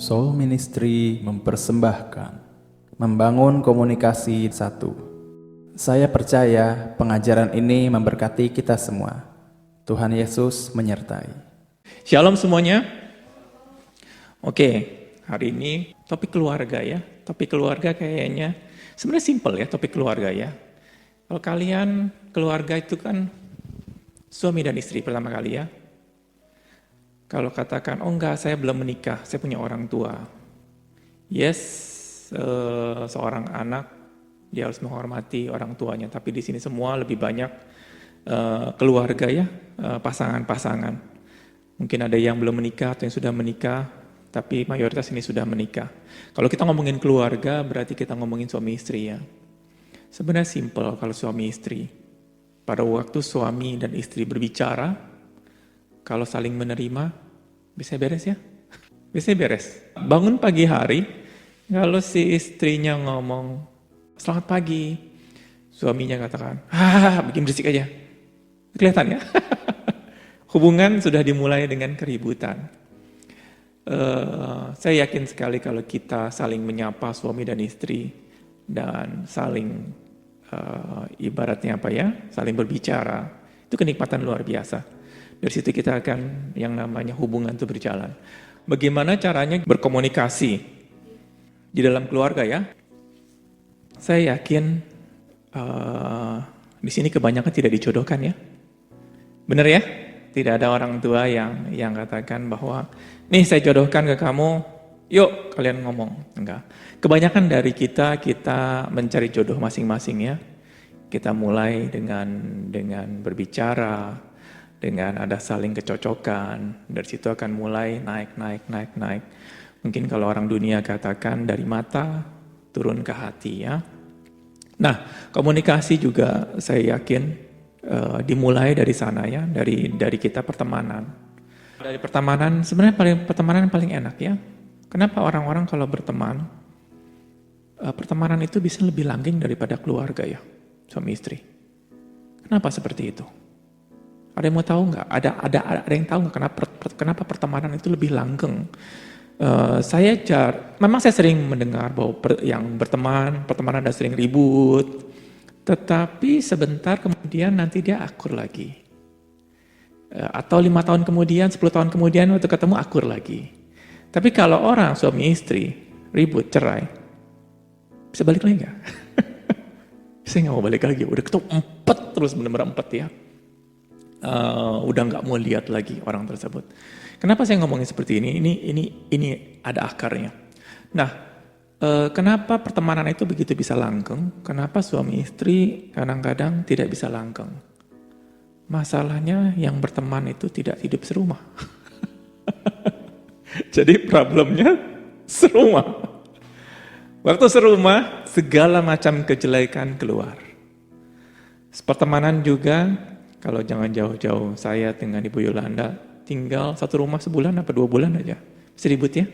Soul Ministry mempersembahkan membangun komunikasi satu. Saya percaya pengajaran ini memberkati kita semua. Tuhan Yesus menyertai. Shalom semuanya. Oke, hari ini topik keluarga ya. Topik keluarga kayaknya sebenarnya simple ya, topik keluarga ya. Kalau kalian keluarga itu kan suami dan istri pertama kali ya. Kalau katakan, oh enggak, saya belum menikah, saya punya orang tua. Yes, seorang anak, dia harus menghormati orang tuanya. Tapi di sini semua lebih banyak keluarga ya, pasangan-pasangan. Mungkin ada yang belum menikah atau yang sudah menikah, tapi mayoritas ini sudah menikah. Kalau kita ngomongin keluarga, berarti kita ngomongin suami istri ya. Sebenarnya simple kalau suami istri. Pada waktu suami dan istri berbicara, kalau saling menerima, bisa beres ya? Bisa beres. Bangun pagi hari, kalau si istrinya ngomong, selamat pagi, suaminya katakan, bikin berisik aja. Kelihatan ya? Hubungan sudah dimulai dengan keributan. Saya yakin sekali kalau kita saling menyapa suami dan istri, dan saling ibaratnya apa ya, saling berbicara, itu kenikmatan luar biasa. Dari situ kita akan yang namanya hubungan itu berjalan. Bagaimana caranya berkomunikasi di dalam keluarga ya? Saya yakin di sini kebanyakan tidak dijodohkan ya. Benar ya? Tidak ada orang tua yang katakan bahwa nih saya jodohkan ke kamu, yuk kalian ngomong. Enggak. Kebanyakan dari kita mencari jodoh masing-masing ya. Kita mulai dengan berbicara, dengan ada saling kecocokan, dari situ akan mulai naik. Mungkin kalau orang dunia katakan dari mata turun ke hati ya. Nah, komunikasi juga saya yakin dimulai dari sana ya, dari kita pertemanan. Dari pertemanan sebenarnya pertemanan paling enak ya. Kenapa orang-orang kalau berteman, pertemanan itu bisa lebih langgeng daripada keluarga ya, suami istri. Kenapa seperti itu? Ada yang mau tahu nggak? Ada yang tahu nggak kenapa pertemanan itu lebih langgeng? Memang saya sering mendengar bahwa yang pertemanan ada sering ribut, tetapi sebentar kemudian nanti dia akur lagi. Atau 5 tahun kemudian, 10 tahun kemudian waktu ketemu akur lagi. Tapi kalau orang suami istri ribut, cerai, bisa balik lagi nggak? Saya nggak mau balik lagi, udah ketemu 4 terus benar-benar 4 ya. Udah nggak mau lihat lagi orang tersebut. Kenapa saya ngomongin seperti ini? Ini ada akarnya. Nah, kenapa pertemanan itu begitu bisa langgeng? Kenapa suami istri kadang-kadang tidak bisa langgeng? Masalahnya yang berteman itu tidak hidup serumah. Jadi problemnya serumah. Waktu serumah, segala macam kejelekan keluar. Pertemanan juga, kalau jangan jauh-jauh, saya dengan Ibu Yolanda tinggal 1 rumah sebulan apa 2 bulan aja. Bisa ribut ya?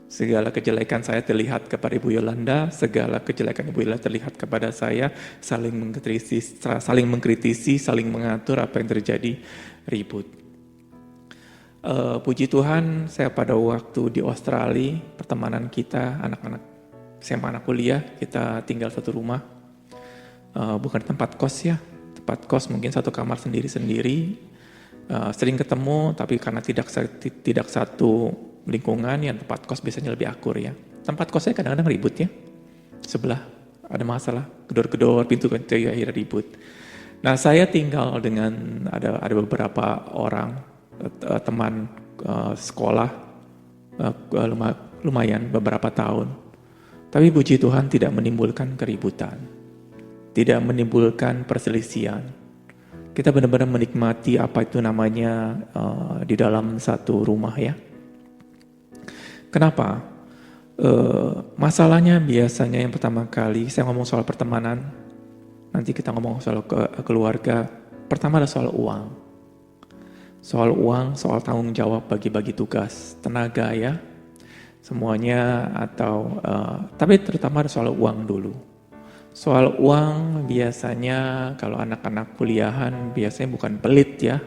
Segala kejelekan saya terlihat kepada Ibu Yolanda, segala kejelekan Ibu Yolanda terlihat kepada saya, saling mengkritisi, saling mengatur apa yang terjadi, ribut. Puji Tuhan, saya pada waktu di Australia, pertemanan kita, anak-anak SMA anak kuliah, kita tinggal 1 rumah, bukan tempat kos ya, tempat kos mungkin 1 kamar sendiri-sendiri, sering ketemu, tapi karena tidak satu lingkungan, yang tempat kos biasanya lebih akur ya. Tempat kosnya kadang-kadang ribut ya, sebelah ada masalah, gedor-gedor pintu kan, akhirnya ribut. Nah, saya tinggal dengan ada beberapa orang teman sekolah, lumayan beberapa tahun. Tapi puji Tuhan tidak menimbulkan keributan, tidak menimbulkan perselisihan. Kita benar-benar menikmati apa itu namanya di dalam satu rumah ya. Kenapa? Masalahnya biasanya yang pertama kali, saya ngomong soal pertemanan, nanti kita ngomong soal keluarga. Pertama ada soal uang. Soal uang, soal tanggung jawab, bagi-bagi tugas, tenaga ya. Semuanya tapi terutama ada soal uang dulu. Soal uang biasanya kalau anak-anak kuliahan biasanya bukan pelit ya.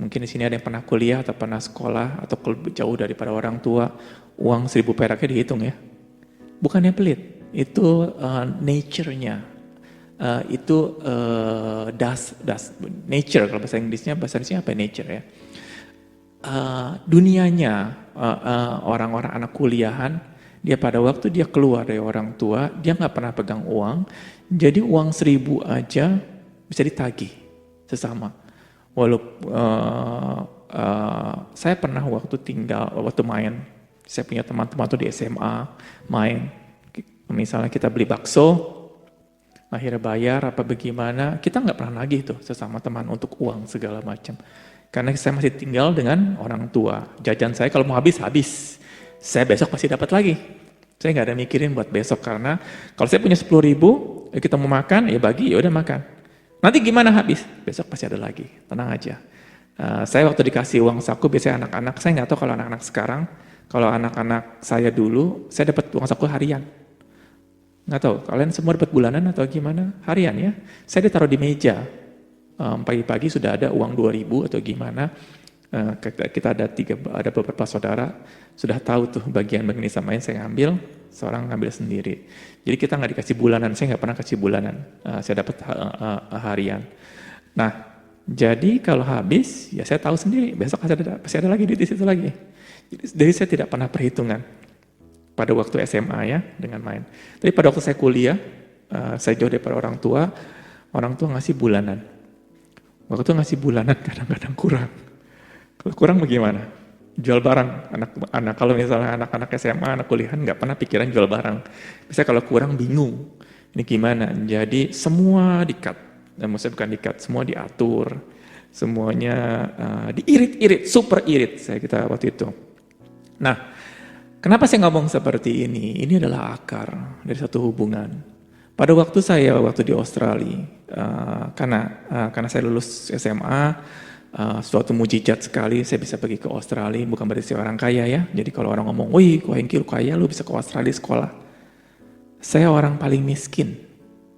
Mungkin di sini ada yang pernah kuliah atau pernah sekolah atau jauh daripada orang tua. uang 1.000 peraknya dihitung ya. Bukannya pelit, itu nature-nya. Itu nature kalau bahasa Inggrisnya apa nature ya. Dunianya orang-orang anak kuliahan, dia pada waktu dia keluar dari orang tua, dia nggak pernah pegang uang, jadi uang 1.000 aja bisa ditagih sesama. Walaupun saya pernah waktu main, saya punya teman-teman tuh di SMA main, misalnya kita beli bakso, akhirnya bayar apa bagaimana, kita nggak pernah nagih tuh sesama teman untuk uang segala macam. Karena saya masih tinggal dengan orang tua. Jajan saya kalau mau habis. Saya besok pasti dapat lagi. Saya nggak ada mikirin buat besok, karena kalau saya punya 10.000, kita mau makan, ya bagi, ya udah makan. Nanti gimana habis? Besok pasti ada lagi, tenang aja. Saya waktu dikasih uang saku, biasanya anak-anak, saya nggak tahu kalau anak-anak sekarang, kalau anak-anak saya dulu, saya dapat uang saku harian. Nggak tahu, kalian semua dapat bulanan atau gimana? Harian ya. Saya ditaruh di meja. Pagi-pagi sudah ada uang 2.000 atau gimana. Kita ada beberapa saudara, sudah tahu tuh bagian samain, saya ngambil, seorang ngambil sendiri. Jadi kita nggak dikasih bulanan, saya nggak pernah kasih bulanan. Saya dapat harian. Nah, jadi kalau habis, ya saya tahu sendiri, besok pasti ada lagi di situ lagi. Jadi saya tidak pernah perhitungan pada waktu SMA ya, dengan main. Tapi pada waktu saya kuliah, saya jauh daripada orang tua ngasih bulanan. Waktu ngasih bulanan kadang-kadang kurang. Kalau kurang bagaimana? Jual barang. Anak kalau misalnya anak-anak SMA, anak kuliahan nggak pernah pikiran jual barang. Biasanya kalau kurang bingung. Ini gimana? Jadi semua di-cut. Maksudnya bukan di-cut, semua diatur. Semuanya diirit-irit, super irit kita waktu itu. Nah, kenapa saya ngomong seperti ini? Ini adalah akar dari satu hubungan. Pada waktu di Australia, karena saya lulus SMA, suatu mujizat sekali saya bisa pergi ke Australia, bukan berarti saya orang kaya ya. Jadi kalau orang ngomong, wih kok Hengki lu kaya, lu bisa ke Australia sekolah. Saya orang paling miskin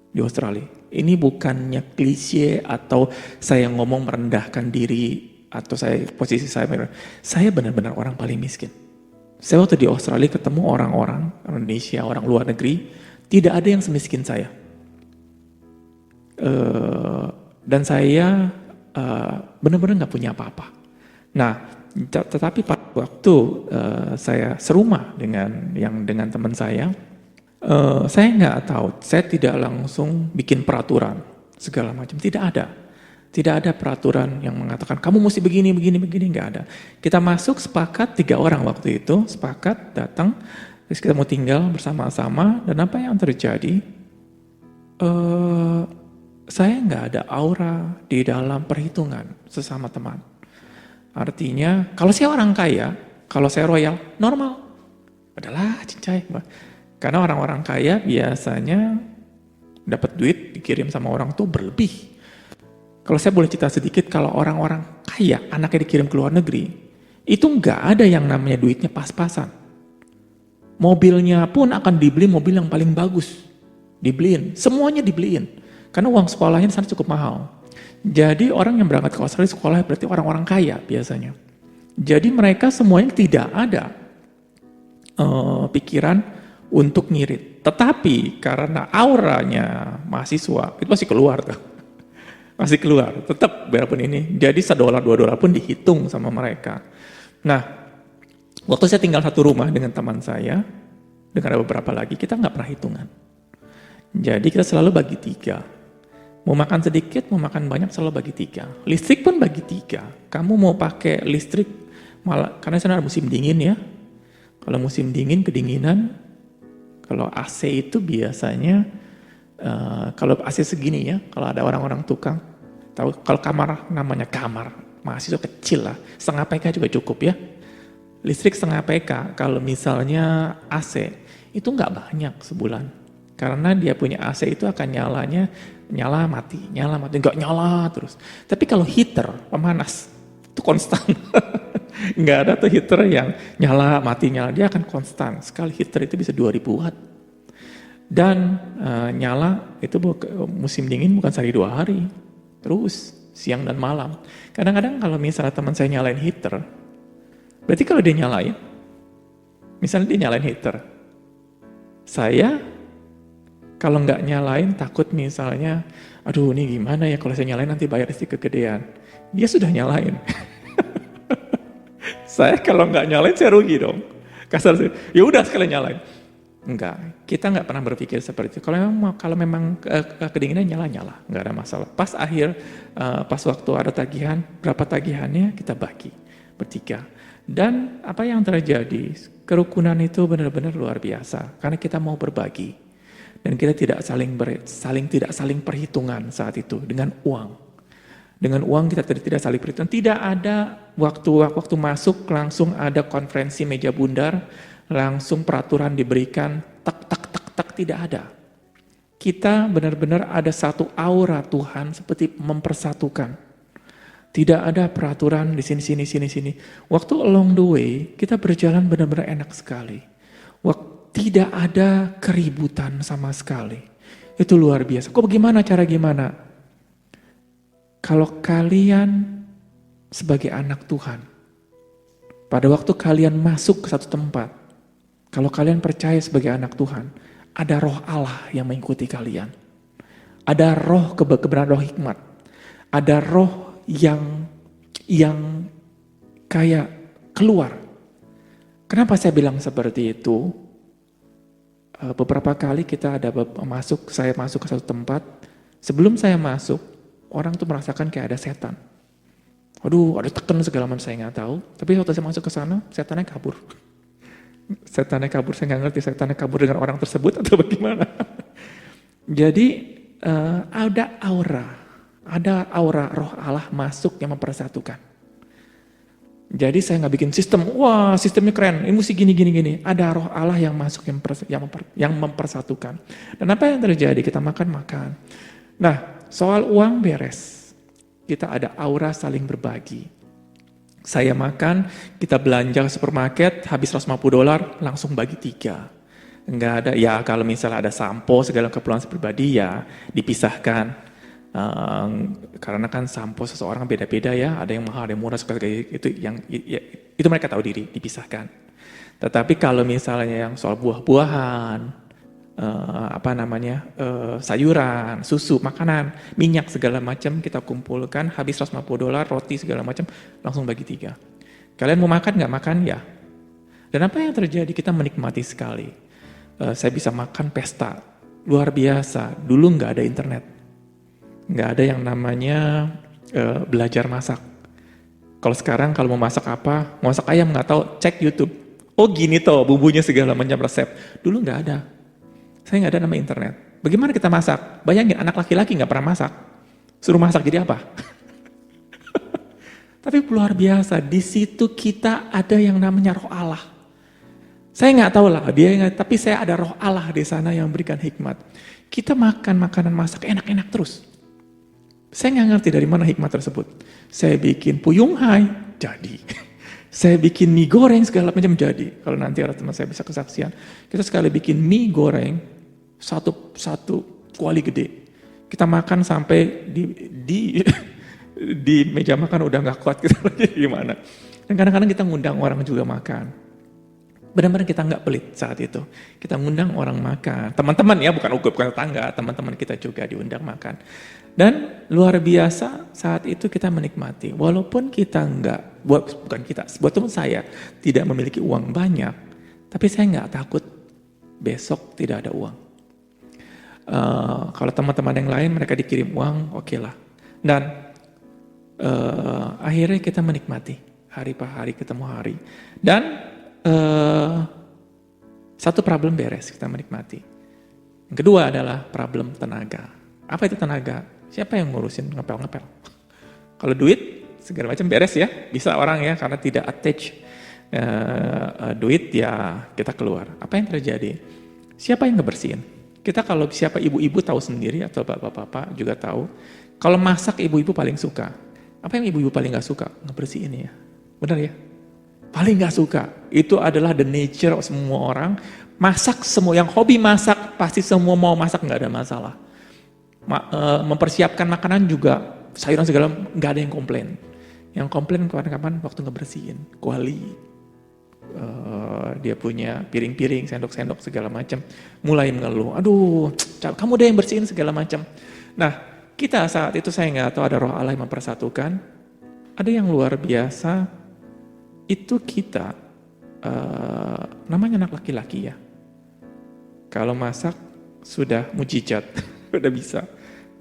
di Australia. Ini bukannya klise atau saya ngomong merendahkan diri, atau posisi saya benar-benar orang paling miskin. Saya waktu di Australia ketemu orang-orang Indonesia, orang luar negeri, tidak ada yang semiskin saya. Dan saya benar-benar nggak punya apa-apa. Nah, tetapi pada waktu saya serumah dengan teman saya nggak tahu, saya tidak langsung bikin peraturan segala macam, tidak ada peraturan yang mengatakan kamu mesti begini, nggak ada. Kita masuk sepakat 3 orang waktu itu, sepakat datang, terus kita mau tinggal bersama-sama, dan apa yang terjadi? Saya nggak ada aura di dalam perhitungan sesama teman. Artinya, kalau saya orang kaya, kalau saya royal, normal. Adalah cincai. Karena orang-orang kaya biasanya dapat duit dikirim sama orang tuh berlebih. Kalau saya boleh cerita sedikit, kalau orang-orang kaya, anaknya dikirim ke luar negeri, itu nggak ada yang namanya duitnya pas-pasan. Mobilnya pun akan dibeli mobil yang paling bagus. Dibeliin, semuanya dibeliin. Karena uang sekolahnya di sana cukup mahal. Jadi orang yang berangkat ke Australia sekolah berarti orang-orang kaya biasanya. Jadi mereka semuanya tidak ada pikiran untuk ngirit. Tetapi karena auranya mahasiswa, itu masih keluar tuh. Masih keluar, tetap biarpun ini. Jadi $1, $2 pun dihitung sama mereka. Nah, waktu saya tinggal satu rumah dengan teman saya, dengan ada beberapa lagi, kita nggak pernah hitungan. Jadi kita selalu bagi 3. Mau makan sedikit, mau makan banyak, selalu bagi 3. Listrik pun bagi 3. Kamu mau pakai listrik, malah karena sana ada musim dingin ya. Kalau musim dingin, kedinginan, kalau AC itu biasanya, kalau AC segini ya, kalau ada orang-orang tukang, tahu kalau kamar namanya kamar, mahasiswa kecil lah, setengah PK juga cukup ya. Listrik setengah PK, kalau misalnya AC, itu nggak banyak sebulan. Karena dia punya AC itu akan nyala mati, nggak nyala terus. Tapi kalau heater, pemanas, itu konstan. Nggak ada tuh heater yang nyala, dia akan konstan. Sekali heater itu bisa 2000 watt. Dan nyala itu musim dingin bukan sehari 2 hari, terus siang dan malam. Kadang-kadang kalau misalnya teman saya nyalain heater, berarti kalau dia nyalain, Misalnya dia nyalain heater. Saya kalau nggak nyalain takut misalnya, aduh ini gimana ya kalau saya nyalain nanti bayar listrik kegedean. Dia sudah nyalain. Saya kalau nggak nyalain saya rugi dong. Kasar sih, ya udah sekalian nyalain. Enggak, kita nggak pernah berpikir seperti itu. Kalau memang kedinginan nyala, nggak ada masalah. Pas waktu ada tagihan, berapa tagihannya kita bagi bertiga. Dan apa yang terjadi? Kerukunan itu benar-benar luar biasa karena kita mau berbagi dan kita tidak saling perhitungan saat itu dengan uang. Dengan uang kita tidak saling perhitungan. Tidak ada waktu masuk langsung ada konferensi meja bundar, langsung peraturan diberikan, tak, tidak ada. Kita benar-benar ada satu aura Tuhan seperti mempersatukan. Tidak ada peraturan di sini. Waktu along the way, kita berjalan benar-benar enak sekali. Tidak ada keributan sama sekali. Itu luar biasa. Kok cara gimana? Kalau kalian sebagai anak Tuhan, pada waktu kalian masuk ke satu tempat, kalau kalian percaya sebagai anak Tuhan, ada roh Allah yang mengikuti kalian. Ada roh kebenaran, roh hikmat. Ada roh yang kayak keluar. Kenapa saya bilang seperti itu? Beberapa kali saya masuk ke satu tempat, sebelum saya masuk, orang tuh merasakan kayak ada setan. Aduh, ada tekan segala macam saya nggak tahu. Tapi waktu saya masuk ke sana, setannya kabur. Saya nggak ngerti setannya kabur dengan orang tersebut atau bagaimana. Jadi ada aura roh Allah masuk yang mempersatukan. Jadi saya nggak bikin sistem, wah sistemnya keren, ini mesti gini. Ada roh Allah yang masuk yang mempersatukan. Dan apa yang terjadi? Kita makan. Nah, soal uang beres. Kita ada aura saling berbagi. Saya makan, kita belanja ke supermarket, habis $150, langsung bagi 3. Enggak ada, ya kalau misalnya ada sampo, segala keperluan pribadi ya dipisahkan. Karena kan sampo seseorang beda-beda ya, ada yang mahal, ada yang murah, itu mereka tahu diri, dipisahkan. Tetapi kalau misalnya yang soal buah-buahan, sayuran, susu, makanan, minyak segala macam kita kumpulkan, habis $150, roti segala macam, langsung bagi 3. Kalian mau makan nggak? Makan ya. Dan apa yang terjadi? Kita menikmati sekali. Saya bisa makan pesta, luar biasa. Dulu nggak ada internet, nggak ada yang namanya belajar masak. Kalau sekarang kalau mau masak ayam nggak tahu, cek YouTube. Oh gini toh bumbunya segala macam resep. Dulu nggak ada. Saya nggak ada nama internet. Bagaimana kita masak? Bayangin anak laki-laki nggak pernah masak. Suruh masak jadi apa? Tapi luar biasa, di situ kita ada yang namanya roh Allah. Saya nggak tahu lah, tapi saya ada roh Allah di sana yang memberikan hikmat. Kita makan makanan masak enak-enak terus. Saya nggak ngerti dari mana hikmat tersebut. Saya bikin puyung hai, jadi. Saya bikin mie goreng segala macam jadi. Kalau nanti ada teman saya bisa kesaksian. Kita sekali bikin mie goreng, satu kuali gede. Kita makan sampai di meja makan udah nggak kuat kita lagi gimana. Dan kadang-kadang kita ngundang orang juga makan. Benar-benar kita nggak pelit saat itu. Kita ngundang orang makan. Teman-teman ya, bukan tetangga. Teman-teman kita juga diundang makan. Dan luar biasa saat itu kita menikmati. Walaupun kita buat teman saya tidak memiliki uang banyak. Tapi saya nggak takut besok tidak ada uang. Kalau teman-teman yang lain mereka dikirim uang, oke lah. Dan akhirnya kita menikmati hari per hari ketemu hari. Dan satu problem beres, kita menikmati. Yang kedua adalah problem tenaga. Apa itu tenaga? Siapa yang ngurusin ngepel-ngepel? Kalau duit segala macam beres ya, bisa orang ya karena tidak attach duit ya kita keluar. Apa yang terjadi? Siapa yang ngebersihin? Kita kalau siapa ibu-ibu tahu sendiri atau bapak-bapak juga tahu. Kalau masak ibu-ibu paling suka. Apa yang ibu-ibu paling gak suka? Ngebersihin ya. Benar ya? Paling gak suka. Itu adalah the nature of semua orang. Masak semua, yang hobi masak pasti semua mau masak gak ada masalah. Mempersiapkan makanan juga, sayuran segala, gak ada yang komplain. Yang komplain kapan-kapan waktu ngebersihin, kuali. dia punya piring-piring, sendok-sendok segala macam, mulai mengeluh, aduh, kamu deh yang bersihin segala macam. Nah, kita saat itu saya nggak tahu ada roh Allah yang mempersatukan, ada yang luar biasa, itu kita, namanya anak laki-laki ya, kalau masak sudah mujizat, udah bisa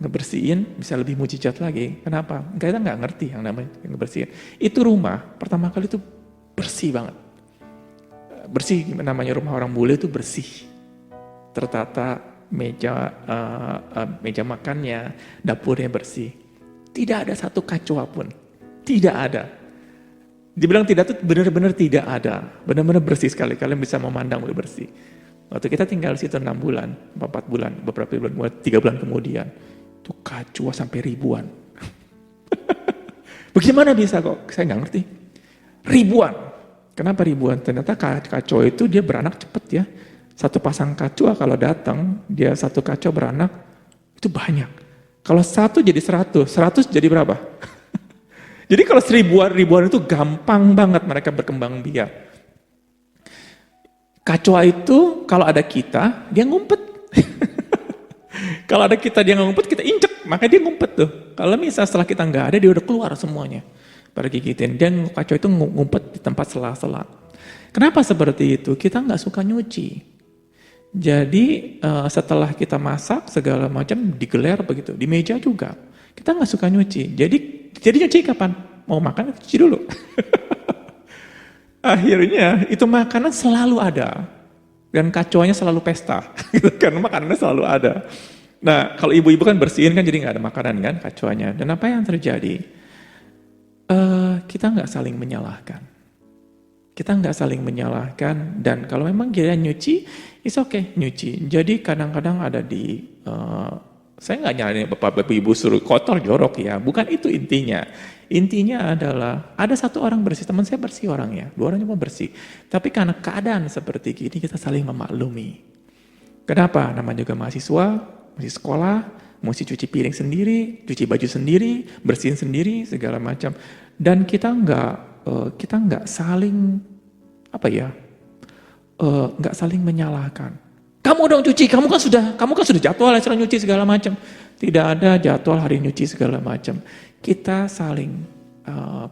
ngebersihin, bisa lebih mujizat lagi. Kenapa? Kita nggak ngerti yang namanya ngebersihin. Itu rumah, pertama kali itu bersih banget. Bersih, namanya rumah orang bule itu bersih. Tertata meja makannya, dapurnya bersih. Tidak ada satu kacau pun. Tidak ada. Dibilang tidak itu benar-benar tidak ada. Benar-benar bersih sekali. Kalian bisa memandang udah bersih. Waktu kita tinggal di situ 6 bulan, 4 bulan, beberapa bulan, 3 bulan kemudian, itu kacau sampai ribuan. Bagaimana bisa kok? Saya nggak ngerti. Ribuan. Kenapa ribuan? Ternyata kacau itu dia beranak cepat ya. Satu pasang kacau kalau datang, dia satu kacau beranak, itu banyak. Kalau satu jadi 100 jadi berapa? Jadi kalau ribuan itu gampang banget mereka berkembang biak. Kacau itu kalau ada kita, dia ngumpet. Kalau ada kita dia ngumpet, kita injek, makanya dia ngumpet tuh. Kalau misalnya setelah kita nggak ada, dia udah keluar semuanya. Pada gigitin, dan kacau itu ngumpet di tempat sela-sela. Kenapa seperti itu? Kita nggak suka nyuci. Jadi setelah kita masak segala macam digelar begitu, di meja juga. Kita nggak suka nyuci. Jadi nyuci kapan? Mau makan cuci dulu. Akhirnya itu makanan selalu ada dan kacaunya selalu pesta, karena makanannya selalu ada. Nah kalau ibu-ibu kan bersihin kan jadi nggak ada makanan kan kacaunya. Dan apa yang terjadi? Kita nggak saling menyalahkan. Kita nggak saling menyalahkan, dan kalau memang dia nyuci, it's okay nyuci. Jadi kadang-kadang ada di, saya nggak nyalain bapak ibu suruh kotor jorok ya, bukan itu intinya. Intinya adalah ada satu orang bersih, teman saya bersih orangnya, 2 orang cuma bersih. Tapi karena keadaan seperti ini kita saling memaklumi. Kenapa? Namanya juga mahasiswa, masih sekolah, mesti cuci piring sendiri, cuci baju sendiri, bersihin sendiri, segala macam. Dan kita nggak saling nggak saling menyalahkan. Kamu dong cuci, kamu kan sudah jadwal sudah nyuci segala macam. Tidak ada jadwal hari nyuci segala macam. Kita saling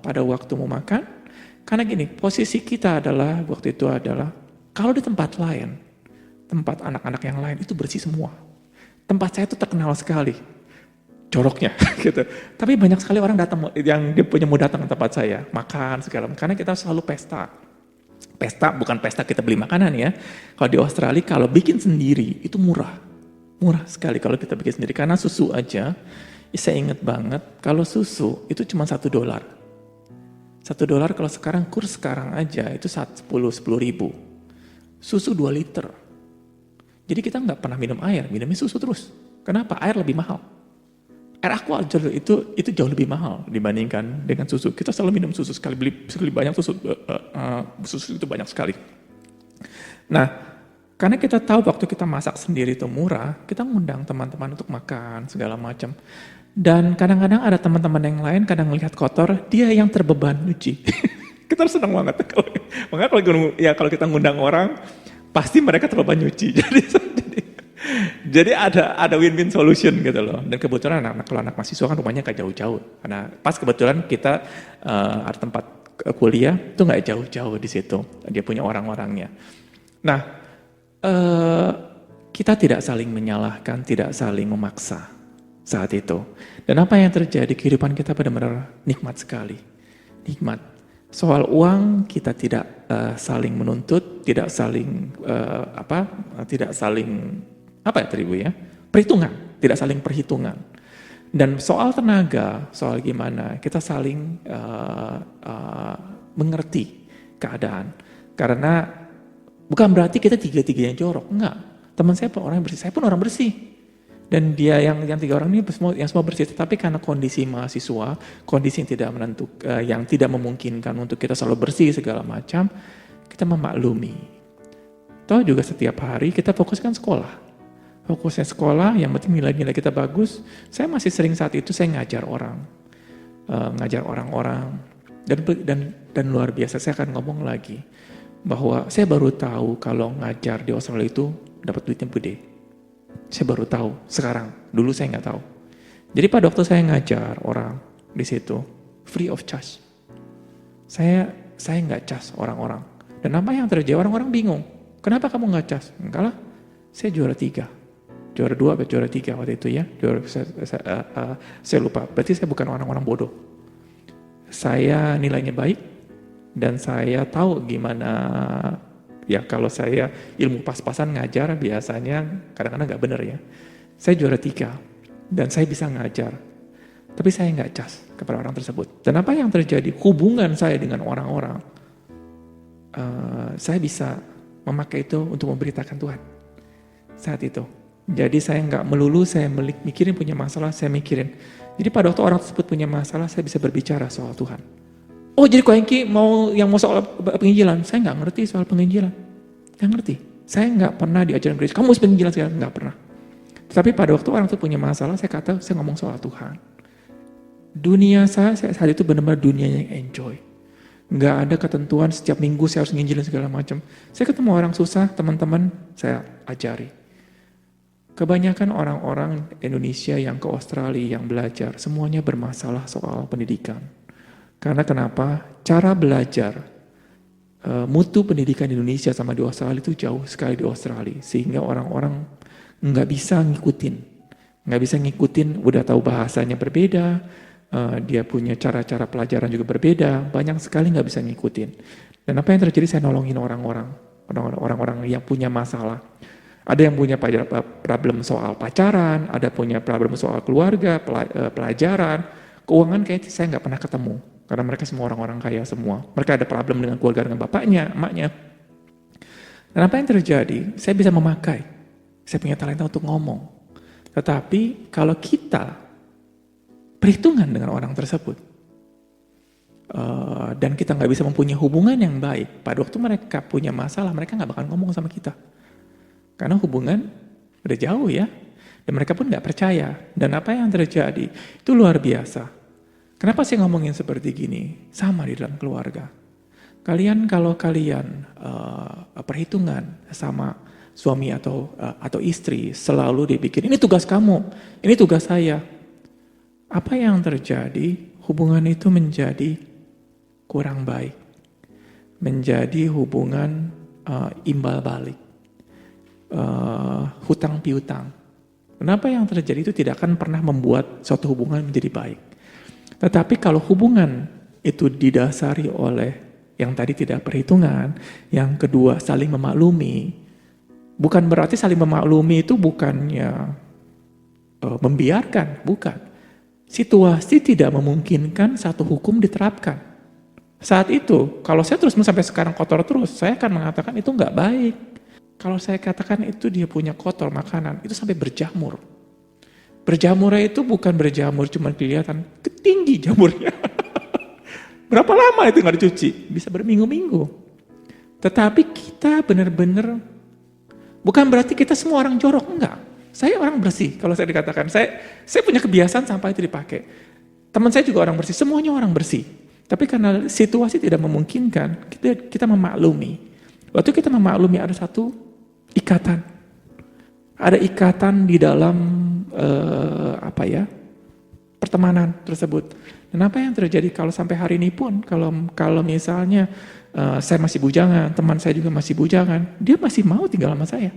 pada waktu mau makan, karena gini, posisi kita adalah waktu itu adalah kalau di tempat lain, tempat anak-anak yang lain itu bersih semua. Tempat saya itu terkenal sekali joroknya gitu. Tapi banyak sekali orang datang yang dia punya mau datang ke tempat saya, makan segala macam. Karena kita selalu pesta. Pesta bukan pesta kita beli makanan ya. Kalau di Australia kalau bikin sendiri itu murah. Murah sekali kalau kita bikin sendiri. Karena susu aja, saya ingat banget kalau susu itu cuma $1. $1 kalau sekarang kurs sekarang aja itu 10 ribu. Susu 2 liter. Jadi kita nggak pernah minum air, minumnya susu terus. Kenapa? Air lebih mahal. Air aqua itu jauh lebih mahal dibandingkan dengan susu. Kita selalu minum susu sekali banyak susu itu banyak sekali. Nah, karena kita tahu waktu kita masak sendiri itu murah, kita ngundang teman-teman untuk makan segala macam. Dan kadang-kadang ada teman-teman yang lain kadang lihat kotor, dia yang terbeban nyuci. Kita senang banget. Makanya kalau kita ngundang orang, pasti mereka terbeban nyuci. Jadi ada win-win solution gitu loh. Dan kebetulan kalau anak mahasiswa kan rumahnya gak jauh-jauh. Karena pas kebetulan kita ada tempat kuliah itu gak jauh-jauh di situ. Dia punya orang-orangnya. Nah, kita tidak saling menyalahkan, tidak saling memaksa saat itu. Dan apa yang terjadi? Kehidupan kita benar-benar nikmat sekali. Nikmat. Soal uang kita tidak saling menuntut, tidak saling perhitungan, tidak saling perhitungan. Dan soal tenaga, soal gimana kita saling mengerti keadaan. Karena bukan berarti kita tiga-tiganya jorok, enggak. Teman saya pun orang yang bersih, saya pun orang bersih. Dan dia yang 3 orang ini semua bersih, tetapi karena kondisi mahasiswa, kondisi yang tidak menentukan, yang tidak memungkinkan untuk kita selalu bersih segala macam, kita memaklumi. Toh juga setiap hari kita fokuskan sekolah. Fokusnya sekolah, yang penting nilai-nilai kita bagus. Saya masih sering saat itu saya ngajar orang-orang, dan luar biasa saya akan ngomong lagi. bahwa saya baru tahu kalau ngajar di Australia itu dapat duitnya gede. Saya baru tahu sekarang, dulu saya nggak tahu. Jadi pada waktu saya ngajar orang di situ, free of charge. Saya nggak cas orang-orang. Dan apa yang terjadi? Orang-orang bingung. Kenapa kamu nggak cas? Enggak lah, saya juara 3. Juara 2 atau juara 3 waktu itu ya. Saya lupa, berarti saya bukan orang-orang bodoh. Saya nilainya baik, dan saya tahu gimana, ya kalau saya ilmu pas-pasan ngajar biasanya kadang-kadang nggak benar ya. Saya juara 3, dan saya bisa ngajar. Tapi saya nggak cas kepada orang tersebut. Dan apa yang terjadi? Hubungan saya dengan orang-orang, saya bisa memakai itu untuk memberitakan Tuhan saat itu. Jadi saya nggak melulu saya mikirin punya masalah, saya mikirin. Jadi pada waktu orang tersebut punya masalah, saya bisa berbicara soal Tuhan. Oh jadi Ko Hengki mau soal penginjilan? Saya nggak ngerti soal penginjilan. Nggak ngerti. Saya nggak pernah diajarin gereja, kamu harus penginjilan sekarang, nggak pernah. Tetapi pada waktu orang itu punya masalah, saya ngomong soal Tuhan. Dunia saya saat itu benar-benar dunia yang enjoy. Nggak ada ketentuan setiap minggu saya harus nginjilin segala macam. Saya ketemu orang susah, teman-teman saya ajari. Kebanyakan orang-orang Indonesia yang ke Australia yang belajar, semuanya bermasalah soal pendidikan. Karena kenapa? Cara belajar, mutu pendidikan di Indonesia sama di Australia itu jauh sekali di Australia. Sehingga orang-orang nggak bisa ngikutin, udah tahu bahasanya berbeda, dia punya cara-cara pelajaran juga berbeda, banyak sekali nggak bisa ngikutin. Dan apa yang terjadi? Saya nolongin orang-orang yang punya masalah. Ada yang punya problem soal pacaran, ada punya problem soal keluarga, pelajaran, keuangan kayak saya nggak pernah ketemu. Karena mereka semua orang-orang kaya semua. Mereka ada problem dengan keluarga, dengan bapaknya, emaknya. Dan apa yang terjadi? Saya bisa memakai. Saya punya talenta untuk ngomong. Tetapi kalau kita perhitungan dengan orang tersebut, dan kita nggak bisa mempunyai hubungan yang baik, pada waktu mereka punya masalah, mereka nggak bakal ngomong sama kita. Karena hubungan udah jauh ya. Dan mereka pun gak percaya. Dan apa yang terjadi? Itu luar biasa. Kenapa saya ngomongin seperti gini? Sama di dalam keluarga. Kalau kalian perhitungan sama suami atau istri, selalu dibikin, ini tugas kamu, ini tugas saya. Apa yang terjadi? Hubungan itu menjadi kurang baik. Menjadi hubungan imbal balik. Hutang piutang. Kenapa yang terjadi itu tidak akan pernah membuat suatu hubungan menjadi baik. Tetapi kalau hubungan itu didasari oleh yang tadi tidak perhitungan, yang kedua saling memaklumi, bukan berarti saling memaklumi itu bukannya membiarkan, bukan. Situasi tidak memungkinkan satu hukum diterapkan. Saat itu, kalau saya terus sampai sekarang kotor terus, saya akan mengatakan itu nggak baik. Kalau saya katakan itu dia punya kotor makanan, itu sampai berjamur. Berjamurnya itu bukan berjamur cuma kelihatan, tinggi jamurnya. Berapa lama itu nggak dicuci? Bisa berminggu-minggu. Tetapi kita benar-benar, bukan berarti kita semua orang jorok, enggak. Saya orang bersih, kalau saya dikatakan. Saya punya kebiasaan sampah itu dipakai. Teman saya juga orang bersih, semuanya orang bersih. Tapi karena situasi tidak memungkinkan, kita memaklumi. Waktu kita memaklumi ada satu ikatan. Ada ikatan di dalam pertemanan tersebut. Dan apa yang terjadi kalau sampai hari ini pun, kalau misalnya saya masih bujangan, teman saya juga masih bujangan, dia masih mau tinggal sama saya.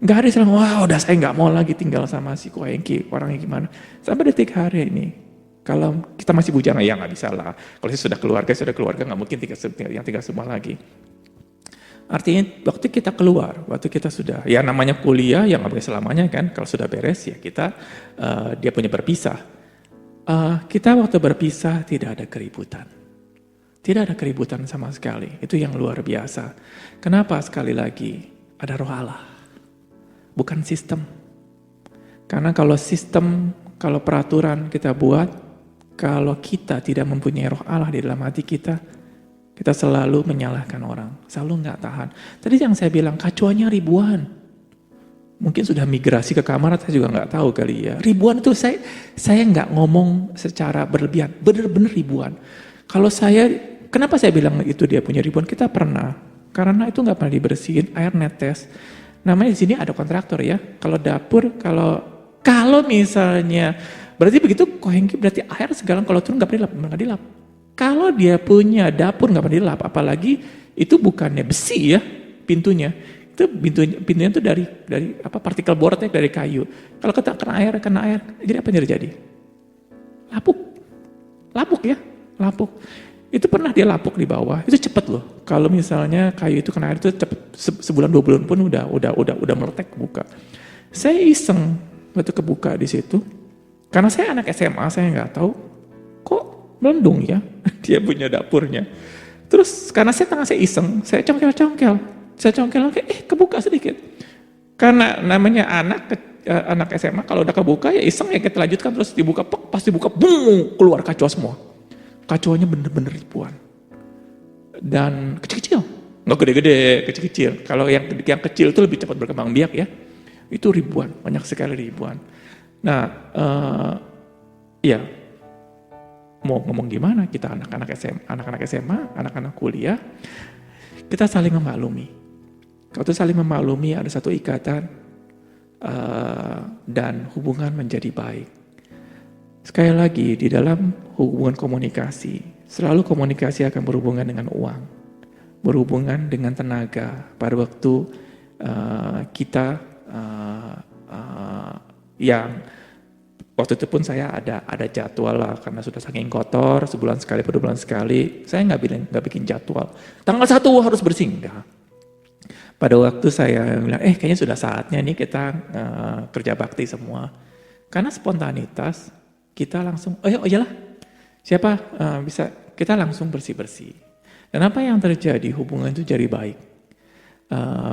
Gak ada istilah, wah udah saya gak mau lagi tinggal sama si Ko Hengki, orangnya gimana. Sampai detik hari ini, kalau kita masih bujangan, ya gak bisa lah. Kalau saya sudah keluarga gak mungkin tinggal semua lagi. Artinya waktu kita keluar, waktu kita sudah, ya namanya kuliah, ya gak boleh selamanya kan. Kalau sudah beres ya kita, dia punya berpisah. Kita waktu berpisah tidak ada keributan. Tidak ada keributan sama sekali. Itu yang luar biasa. Kenapa? Sekali lagi, ada roh Allah. Bukan sistem. Karena kalau sistem, kalau peraturan kita buat, kalau kita tidak mempunyai roh Allah di dalam hati kita selalu menyalahkan orang, selalu nggak tahan. Tadi yang saya bilang, kacuannya ribuan. Mungkin sudah migrasi ke kamar, saya juga nggak tahu kali ya. Ribuan itu saya nggak ngomong secara berlebihan, benar-benar ribuan. Kalau saya Kenapa saya bilang itu dia punya ribuan? Kita pernah, karena itu nggak pernah dibersihin, air netes. Namanya di sini ada kontraktor ya. Kalau dapur, kalau misalnya, berarti begitu kohengki berarti air segala kalau turun nggak pernah dilap. Kalau dia punya dapur nggak pernah dilap, apalagi itu bukannya besi ya pintunya. Itu pintunya itu dari partikel board dari kayu. Kalau kena air, jadi apa yang terjadi? Lapuk ya, lapuk. Itu pernah dia lapuk di bawah, itu cepet loh. Kalau misalnya kayu itu kena air itu cepet, sebulan 2 bulan pun udah meletek kebuka. Saya iseng waktu kebuka di situ, karena saya anak SMA, saya nggak tahu kok melendung ya dia punya dapurnya. Terus karena saya iseng, saya congkel, kebuka sedikit. Karena namanya anak SMA kalau udah kebuka ya iseng ya kita lanjutkan terus dibuka, pas dibuka, boom, keluar kacau semua. Kacauannya bener-bener ribuan. Dan kecil-kecil, nggak gede-gede, kecil-kecil. Kalau yang kecil itu lebih cepat berkembang biak ya. Itu ribuan, banyak sekali ribuan. Nah, ya mau ngomong gimana kita anak-anak SMA, anak-anak kuliah, kita saling memaklumi. Waktu saling memaklumi ada satu ikatan dan hubungan menjadi baik. Sekali lagi di dalam hubungan komunikasi, selalu komunikasi akan berhubungan dengan uang, berhubungan dengan tenaga. Pada waktu kita yang waktu itu pun saya ada jadwal lah karena sudah saking kotor sebulan sekali atau 2 bulan sekali, saya nggak bikin jadwal. Tanggal 1 harus bersih, enggak. Pada waktu saya bilang, kayaknya sudah saatnya nih kita kerja bakti semua. Karena spontanitas, kita langsung, iyalah, siapa bisa, kita langsung bersih-bersih. Dan apa yang terjadi, hubungan itu jadi baik.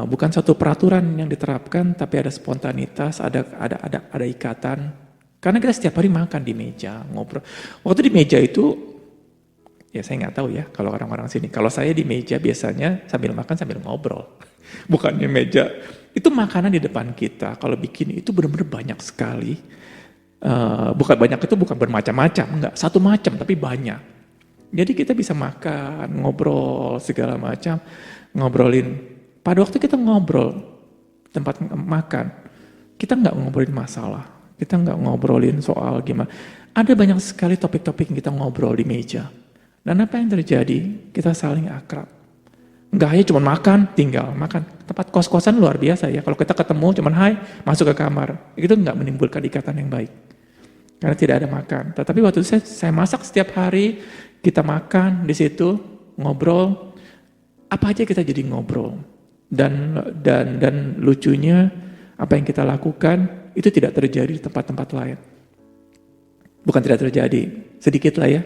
Bukan satu peraturan yang diterapkan, tapi ada spontanitas, ada ikatan. Karena kita setiap hari makan di meja, ngobrol. Waktu di meja itu, ya saya nggak tahu ya kalau orang-orang sini. Kalau saya di meja biasanya sambil makan sambil ngobrol. Bukannya meja, itu makanan di depan kita. Kalau bikin itu benar-benar banyak sekali. Bukan banyak itu bukan bermacam-macam, enggak. Satu macam tapi banyak. Jadi kita bisa makan, ngobrol, segala macam. Ngobrolin. Pada waktu kita ngobrol, tempat makan, kita nggak ngobrolin masalah. Kita nggak ngobrolin soal gimana. Ada banyak sekali topik-topik yang kita ngobrol di meja. Dan apa yang terjadi? Kita saling akrab. Nggak hanya cuma makan, tinggal makan. Tempat kos-kosan luar biasa ya. Kalau kita ketemu cuma hai, masuk ke kamar. Itu nggak menimbulkan ikatan yang baik. Karena tidak ada makan. Tetapi waktu itu saya masak setiap hari, kita makan di situ, ngobrol. Apa aja kita jadi ngobrol. Dan lucunya, apa yang kita lakukan, itu tidak terjadi di tempat-tempat lain. Bukan tidak terjadi, sedikit lah ya.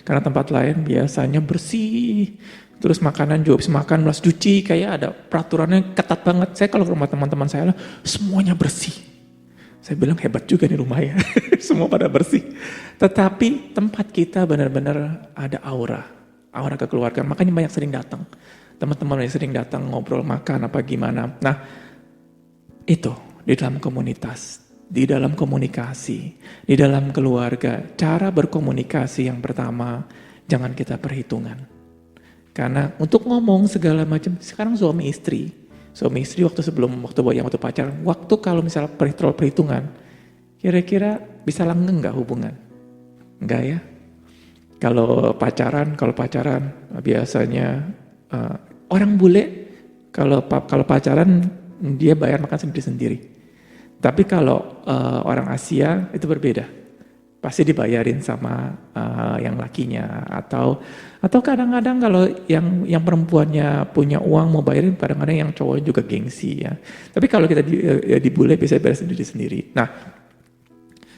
Karena tempat lain biasanya bersih. Terus makanan juga bisa makan, melas cuci, kayak ada peraturannya ketat banget. Saya kalau ke rumah teman-teman saya, semuanya bersih. Saya bilang hebat juga nih rumah ya, semua pada bersih. Tetapi tempat kita benar-benar ada aura kekeluargaan. Makanya banyak sering datang. Teman-teman yang sering datang ngobrol, makan, apa gimana. Nah, itu di dalam komunitas, di dalam komunikasi, di dalam keluarga. Cara berkomunikasi yang pertama, jangan kita perhitungan. Karena untuk ngomong segala macam, sekarang suami istri waktu pacaran, waktu kalau misalnya perhitungan, kira-kira bisa langgeng nggak hubungan? Enggak ya. Kalau pacaran biasanya orang bule kalau pacaran dia bayar makan sendiri-sendiri. Tapi kalau orang Asia itu berbeda. Pasti dibayarin sama yang lakinya atau kadang-kadang kalau yang perempuannya punya uang mau bayarin, kadang-kadang yang cowok juga gengsi ya. Tapi kalau kita di bule bisa bayar sendiri-sendiri. Nah,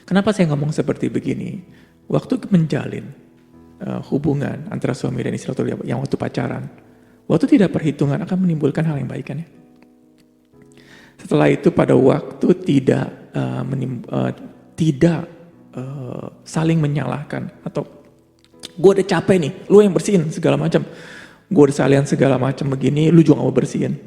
kenapa saya ngomong seperti begini? Waktu menjalin hubungan antara suami dan istri yang waktu pacaran, waktu tidak perhitungan akan menimbulkan hal yang baik kan ya. Setelah itu pada waktu tidak saling menyalahkan atau gue udah capek nih, lu yang bersihin segala macam, gue udah salian segala macam begini, lu juga gak mau bersihin,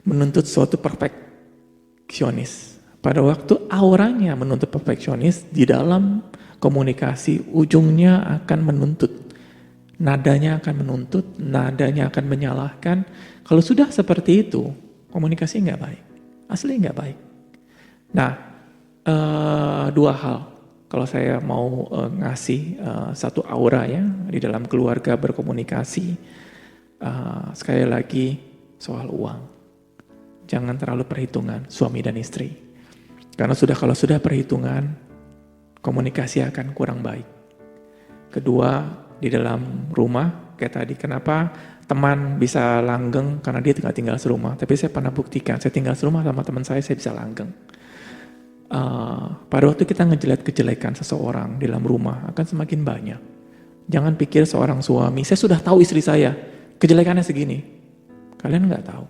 menuntut suatu perfeksionis. Pada waktu auranya menuntut perfeksionis di dalam komunikasi, ujungnya akan menuntut nadanya akan menuntut, nadanya akan menyalahkan. Kalau sudah seperti itu, komunikasi nggak baik, asli nggak baik. Nah, dua hal. Kalau saya mau ngasih satu aura ya di dalam keluarga berkomunikasi, sekali lagi soal uang. Jangan terlalu perhitungan suami dan istri. Karena kalau sudah perhitungan, komunikasi akan kurang baik. Kedua, di dalam rumah, kayak tadi, kenapa teman bisa langgeng karena dia tinggal serumah. Tapi saya pernah buktikan, saya tinggal serumah sama teman saya bisa langgeng. Pada waktu kita ngejelek kejelekan seseorang di dalam rumah akan semakin banyak. Jangan pikir seorang suami, saya sudah tahu istri saya, kejelekannya segini. Kalian nggak tahu.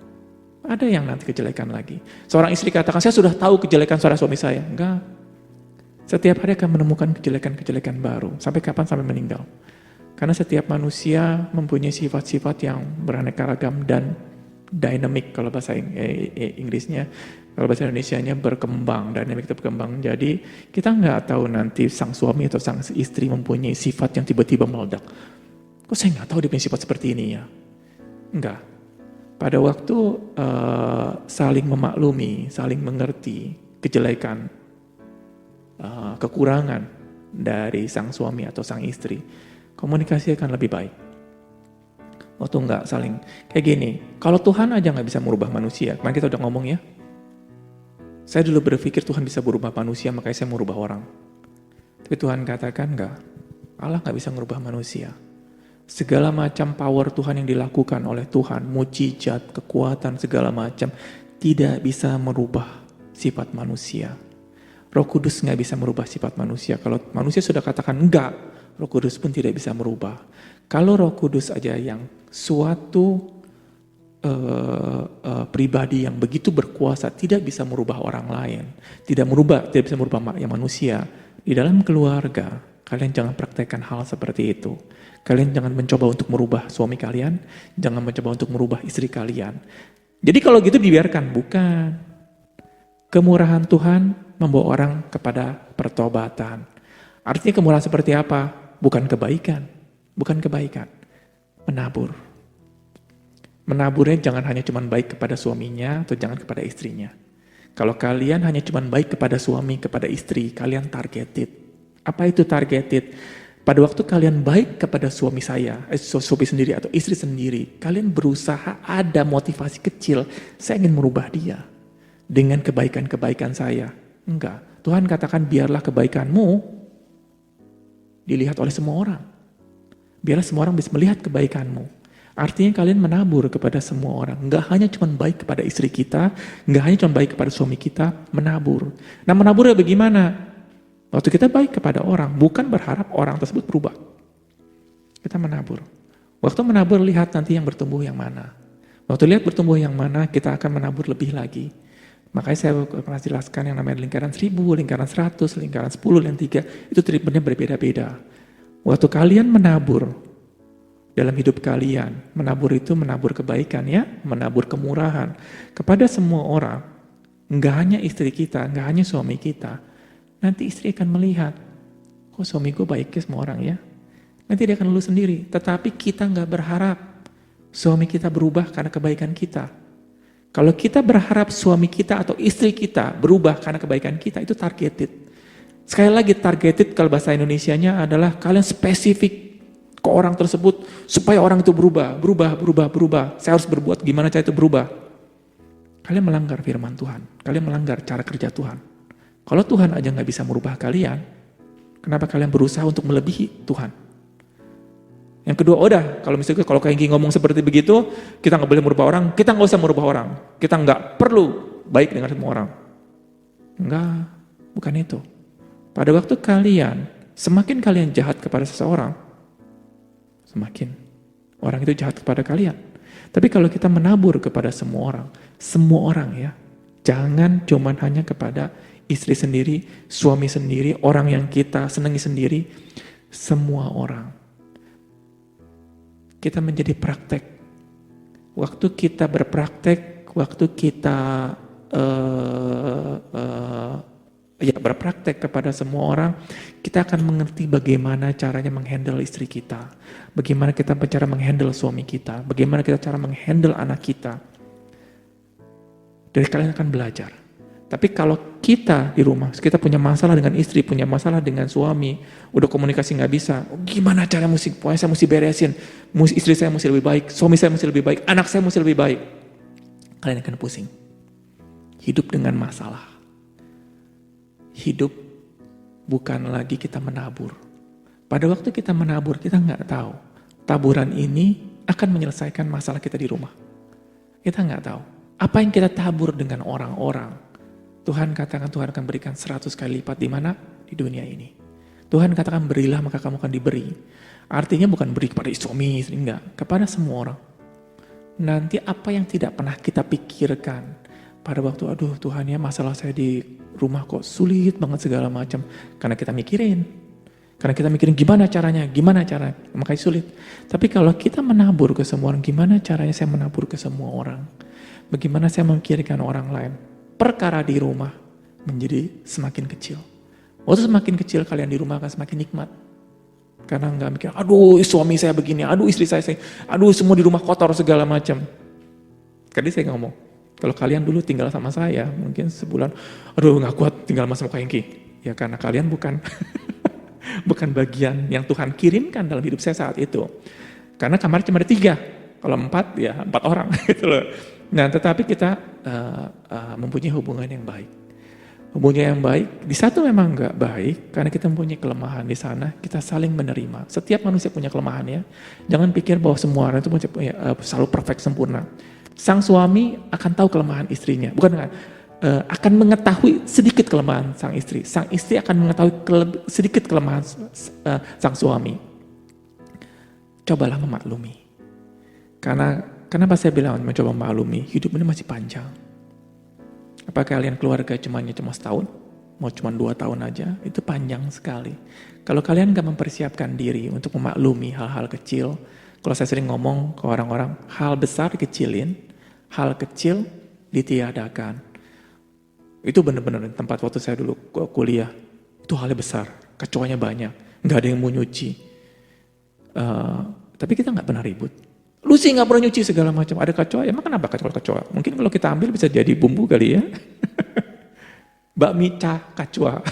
Ada yang nanti kejelekan lagi. Seorang istri katakan, saya sudah tahu kejelekan seorang suami saya. Enggak. Setiap hari akan menemukan kejelekan-kejelekan baru. Sampai kapan? Sampai meninggal. Karena setiap manusia mempunyai sifat-sifat yang beraneka ragam dan dynamic kalau bahasa Inggrisnya. Kalau bahasa Indonesianya berkembang, dynamic itu berkembang. Jadi kita nggak tahu nanti sang suami atau sang istri mempunyai sifat yang tiba-tiba meledak. Kok saya nggak tahu dia punya sifat seperti ini ya? Enggak. Pada waktu saling memaklumi, saling mengerti kejelekan, kekurangan dari sang suami atau sang istri, komunikasi akan lebih baik. Waktu nggak saling kayak gini. Kalau Tuhan aja nggak bisa merubah manusia, kemarin kita udah ngomong ya. Saya dulu berpikir Tuhan bisa merubah manusia, makanya saya merubah orang. Tapi Tuhan katakan enggak, Allah nggak bisa merubah manusia. Segala macam power Tuhan yang dilakukan oleh Tuhan, mujizat, kekuatan, segala macam, tidak bisa merubah sifat manusia. Roh Kudus nggak bisa merubah sifat manusia. Kalau manusia sudah katakan enggak, Roh Kudus pun tidak bisa merubah. Kalau Roh Kudus aja yang suatu pribadi yang begitu berkuasa tidak bisa merubah orang lain, tidak bisa merubah yang manusia. Di dalam keluarga, kalian jangan praktekkan hal seperti itu. Kalian jangan mencoba untuk merubah suami kalian, jangan mencoba untuk merubah istri kalian. Jadi kalau gitu dibiarkan, bukan. Kemurahan Tuhan membawa orang kepada pertobatan. Artinya kemurahan seperti apa? Bukan kebaikan. Menabur. Menaburnya jangan hanya cuma baik kepada suaminya atau jangan kepada istrinya. Kalau kalian hanya cuma baik kepada suami, kepada istri, kalian targeted. Apa itu targeted? Pada waktu kalian baik kepada suami sendiri atau istri sendiri, kalian berusaha ada motivasi kecil, saya ingin merubah dia dengan kebaikan-kebaikan saya. Enggak, Tuhan katakan biarlah kebaikanmu dilihat oleh semua orang. Biarlah semua orang bisa melihat kebaikanmu. Artinya kalian menabur kepada semua orang. Enggak hanya cuma baik kepada istri kita, enggak hanya cuma baik kepada suami kita, menabur. Nah menaburnya bagaimana? Waktu kita baik kepada orang, bukan berharap orang tersebut berubah. Kita menabur. Waktu menabur, lihat nanti yang bertumbuh yang mana. Waktu lihat bertumbuh yang mana, kita akan menabur lebih lagi. Makanya saya pernah jelaskan yang namanya lingkaran 1000, lingkaran 100, lingkaran 10, dan 3, itu treatmentnya berbeda-beda. Waktu kalian menabur, dalam hidup kalian, menabur itu menabur kebaikan ya, menabur kemurahan kepada semua orang. Enggak hanya istri kita, enggak hanya suami kita. Nanti istri akan melihat, kok suami gue baiknya semua orang ya. Nanti dia akan lulus sendiri. Tetapi kita enggak berharap suami kita berubah karena kebaikan kita. Kalau kita berharap suami kita atau istri kita berubah karena kebaikan kita, itu targeted. Sekali lagi targeted kalau bahasa Indonesianya adalah kalian spesifik ke orang tersebut supaya orang itu berubah. Saya harus berbuat gimana cara itu berubah. Kalian melanggar firman Tuhan. Kalian melanggar cara kerja Tuhan. Kalau Tuhan aja nggak bisa merubah kalian, kenapa kalian berusaha untuk melebihi Tuhan? Yang kedua, kalau kayak ngomong seperti begitu, kita nggak boleh merubah orang, kita nggak usah merubah orang. Kita nggak perlu baik dengan semua orang. Enggak, bukan itu. Pada waktu semakin kalian jahat kepada seseorang, semakin orang itu jahat kepada kalian. Tapi kalau kita menabur kepada semua orang ya, jangan cuman hanya kepada istri sendiri, suami sendiri, orang yang kita senangi sendiri, semua orang. Kita menjadi praktek. Waktu kita berpraktek, waktu kita berpraktek kepada semua orang, kita akan mengerti bagaimana caranya menghandle istri kita, bagaimana kita cara menghandle suami kita, bagaimana kita cara menghandle anak kita. Dari kalian akan belajar. Tapi kalau kita di rumah, kita punya masalah dengan istri, punya masalah dengan suami, udah komunikasi nggak bisa, gimana cara pokoknya saya mesti beresin, istri saya mesti lebih baik, suami saya mesti lebih baik, anak saya mesti lebih baik. Kalian akan pusing. Hidup dengan masalah. Hidup bukan lagi kita menabur. Pada waktu kita menabur, kita nggak tahu taburan ini akan menyelesaikan masalah kita di rumah. Kita nggak tahu. Apa yang kita tabur dengan orang-orang, Tuhan katakan Tuhan akan berikan 100 kali lipat di mana? Di dunia ini. Tuhan katakan berilah maka kamu akan diberi. Artinya bukan beri kepada suami, istri, enggak. Kepada semua orang. Nanti apa yang tidak pernah kita pikirkan, pada waktu, aduh Tuhan ya masalah saya di rumah kok sulit banget segala macam. Karena kita mikirin. Karena kita mikirin gimana caranya, makanya sulit. Tapi kalau kita menabur ke semua orang, gimana caranya saya menabur ke semua orang? Bagaimana saya memikirkan orang lain? Perkara di rumah menjadi semakin kecil. Waktu semakin kecil kalian di rumah akan semakin nikmat. Karena nggak mikir, aduh suami saya begini, aduh istri saya, aduh semua di rumah kotor segala macam. Tadi saya ngomong, kalau kalian dulu tinggal sama saya, mungkin sebulan, aduh nggak kuat tinggal sama Kak Hengki. Ya karena kalian bukan bukan bagian yang Tuhan kirimkan dalam hidup saya saat itu. Karena kamar cuma ada 3, kalau 4 ya 4 orang gitu loh. Nah tetapi kita mempunyai hubungan yang baik. Hubungan yang baik, di satu memang nggak baik, karena kita mempunyai kelemahan di sana, kita saling menerima. Setiap manusia punya kelemahan ya. Jangan pikir bahwa semua orang itu selalu perfect, sempurna. Sang suami akan tahu kelemahan istrinya, akan mengetahui sedikit kelemahan sang istri. Sang istri akan mengetahui sedikit kelemahan sang suami. Cobalah memaklumi. Karena kenapa saya bilang mencoba memaklumi? Hidup ini masih panjang. Apa kalian keluarga cuma setahun? Mau cuma 2 tahun aja? Itu panjang sekali. Kalau kalian gak mempersiapkan diri untuk memaklumi hal-hal kecil, kalau saya sering ngomong ke orang-orang, hal besar dikecilin, hal kecil ditiadakan. Itu benar-benar tempat waktu saya dulu kuliah. Itu halnya besar, kecoanya banyak, gak ada yang mau nyuci. Tapi kita gak pernah ribut. Lu sih gak pernah nyuci segala macam. Ada kecoa, emang kenapa kecoa? Mungkin kalau kita ambil bisa jadi bumbu kali ya. Bakmi kecoa.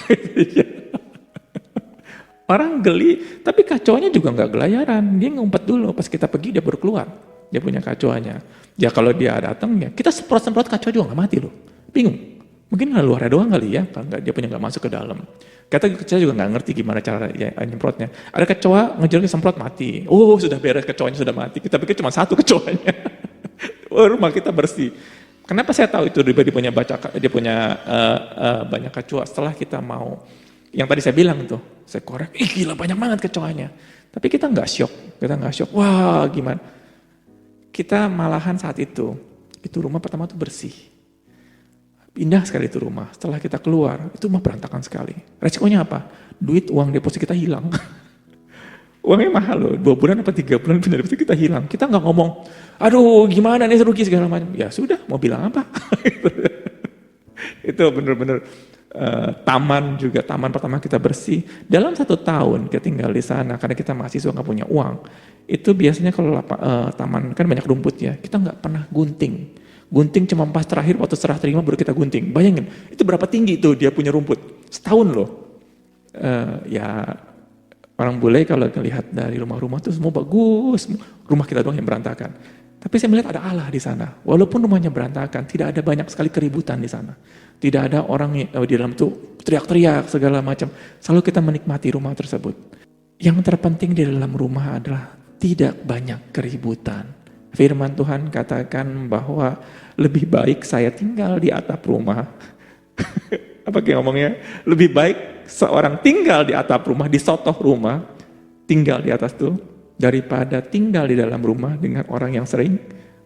Orang geli, tapi kecoanya juga gak gelayaran. Dia ngumpet dulu, pas kita pergi dia baru keluar. Dia punya kecoanya. Ya kalau dia datang ya, kita semprot-semprot kecoa juga gak mati loh. Bingung. Mungkin luarnya doang kali ya, kalau dia punya gak masuk ke dalam. Kata kecoa juga gak ngerti gimana cara ya, nyemprotnya. Ada kecoa ngejar semprot mati. Oh sudah beres, kecoanya sudah mati. Kita pikir cuma 1 kecoanya. Rumah kita bersih. Kenapa saya tahu itu dia punya banyak kecoa setelah kita mau. Yang tadi saya bilang tuh, saya korek, gila banyak banget kecoanya. Tapi kita gak syok. Wah gimana. Kita malahan saat itu rumah pertama tuh bersih. Indah sekali itu rumah. Setelah kita keluar, itu rumah berantakan sekali. Resikonya apa? Uang deposit kita hilang. Uangnya mahal loh, 2 bulan apa 3 bulan pindah deposit kita hilang. Kita nggak ngomong, aduh gimana nih rugi segala macam. Ya sudah, mau bilang apa? Itu bener-bener taman pertama kita bersih. Dalam 1 tahun kita tinggal di sana, karena kita mahasiswa nggak punya uang. Itu biasanya kalau taman kan banyak rumput ya, kita nggak pernah gunting. Gunting cuma pas terakhir waktu serah terima baru kita gunting. Bayangin, itu berapa tinggi tuh dia punya rumput. Setahun loh. Ya orang bule kalau lihat dari rumah-rumah tuh semua bagus. Rumah kita doang yang berantakan. Tapi saya melihat ada Allah di sana. Walaupun rumahnya berantakan, tidak ada banyak sekali keributan di sana. Tidak ada orang di dalam tuh teriak-teriak segala macam. Selalu kita menikmati rumah tersebut. Yang terpenting di dalam rumah adalah tidak banyak keributan. Firman Tuhan katakan bahwa lebih baik saya tinggal di atap rumah. Apa kayak ngomongnya? Lebih baik seorang tinggal di atap rumah, di sotoh rumah, tinggal di atas tuh, daripada tinggal di dalam rumah dengan orang yang sering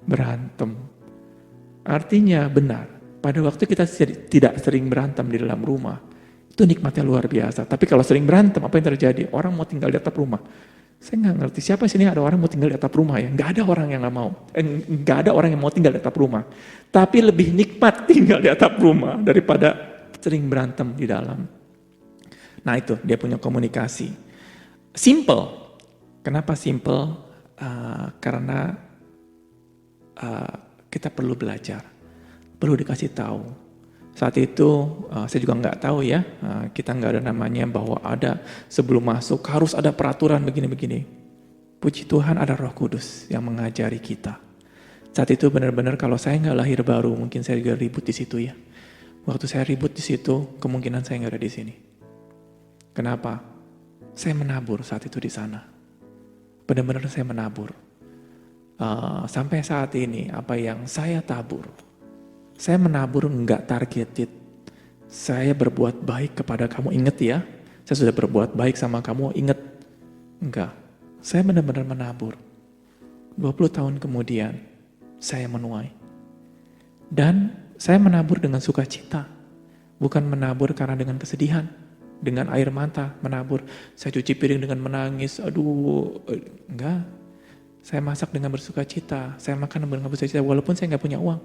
berantem. Artinya benar, pada waktu kita tidak sering berantem di dalam rumah, itu nikmatnya luar biasa. Tapi kalau sering berantem, apa yang terjadi? Orang mau tinggal di atap rumah. Saya nggak ngerti siapa sini ada orang mau tinggal di atap rumah ya. Nggak ada orang yang nggak mau. Nggak ada orang yang mau tinggal di atap rumah. Tapi lebih nikmat tinggal di atap rumah daripada sering berantem di dalam. Nah itu, dia punya komunikasi. Simple. Kenapa simple? Karena kita perlu belajar, perlu dikasih tahu. Saat itu saya juga nggak tahu ya, kita nggak ada namanya bahwa ada sebelum masuk harus ada peraturan begini-begini. Puji Tuhan ada Roh Kudus yang mengajari kita. Saat itu benar-benar kalau saya nggak lahir baru, mungkin saya juga ribut di situ ya. Waktu saya ribut di situ, kemungkinan saya nggak ada di sini. Kenapa? Saya menabur saat itu di sana. Benar-benar saya menabur. Sampai saat ini, apa yang saya tabur, saya menabur nggak targeted. Saya berbuat baik kepada kamu, ingat ya. Saya sudah berbuat baik sama kamu, ingat. Enggak. Saya benar-benar menabur. 20 tahun kemudian, saya menuai. Dan saya menabur dengan sukacita. Bukan menabur karena dengan kesedihan. Dengan air mata, menabur. Saya cuci piring dengan menangis. Aduh, enggak. Saya masak dengan bersukacita. Saya makan dengan bersukacita walaupun saya nggak punya uang.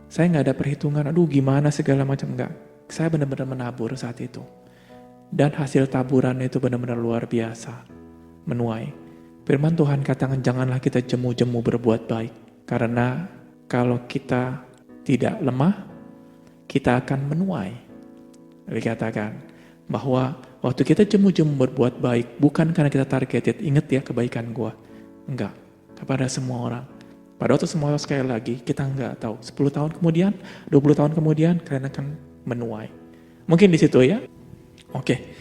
Saya nggak ada perhitungan, aduh gimana segala macam, enggak. Saya benar-benar menabur saat itu. Dan hasil taburan itu benar-benar luar biasa. Menuai. Firman Tuhan katakan janganlah kita jemu-jemu berbuat baik. Karena kalau kita tidak lemah, kita akan menuai. Dikatakan bahwa waktu kita jemu-jemu berbuat baik, bukan karena kita targeted, ingat ya kebaikan gua. Enggak, kepada semua orang. Pada waktu semua orang sekali lagi, kita enggak tahu. 10 tahun kemudian, 20 tahun kemudian, kalian akan menuai. Mungkin di situ ya. Oke.